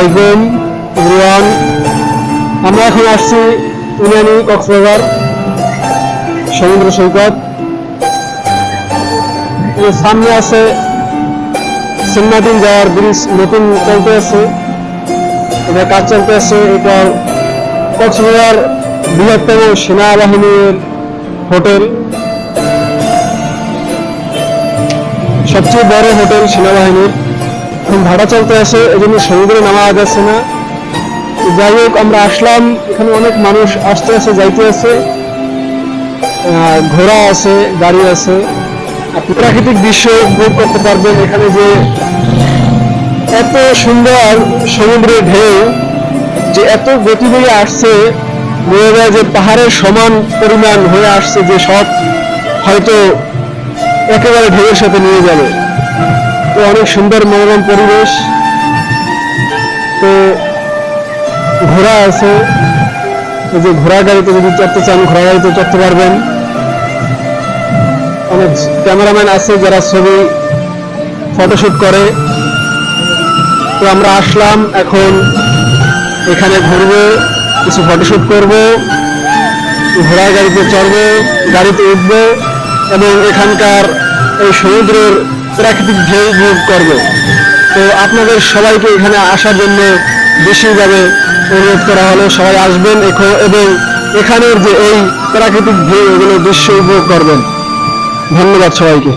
আলাইকুম এভরিওয়ান। আমরা এখন আসছি ইনানি কক্সবাজার সমুদ্র সৈকত। সামনে আছে সিনমাটিন যাওয়ার ব্রিজ নতুন চলতে আছে, এটা কাজ চলতে আছে। এটা কক্সবাজার বৃহত্তম সেনাবাহিনীর হোটেল, সবচেয়ে বড় হোটেল সেনাবাহিনীর। এখন ভাড়া চলতে আছে, এই জন্য সমুদ্রে নামা যাচ্ছে না। যাই হোক, আমরা আসলাম, এখানে অনেক মানুষ আসতে আছে যাইতে আছে, ঘোড়া আছে, গাড়ি আছে। আপনি প্রাকৃতিক দৃশ্য উপভোগ করতে পারবেন। এখানে যে এত সুন্দর সমুদ্রের ঢেউ, যে এত গতি হয়ে আসছে, বোঝা যায় যে পাহাড়ের সমান পরিমাণ হয়ে আসছে, যে সব হয়তো একেবারে ঢেউয়ের সাথে নিয়ে যাবে। তো অনেক সুন্দর মনোরম পরিবেশ। তো ঘোড়া আছে, এই যে ঘোড়া গাড়িতে যদি চড়তে চান ঘোড়া গাড়িতে চড়তে পারবেন। অনেক ক্যামেরাম্যান আছে যারা ছবি ফটোশুট করে। তো আমরা আসলাম, এখন এখানে ঘুরবো, কিছু ফটোশুট করব, ঘোড়া গাড়িতে চড়বো, গাড়িতে উঠবো এবং এখানকার এই সমুদ্রের প্রাকৃতিক ঢেউ উপভোগ করবো। তো আপনাদের সবাইকে এখানে আসার জন্য বিশেষভাবে অনুরোধ করা হলো, সবাই আসবেন এবং এখানের যে এই প্রাকৃতিক ঢেউ এগুলো দৃশ্য উপভোগ করবেন। ধন্যবাদ সবাইকে।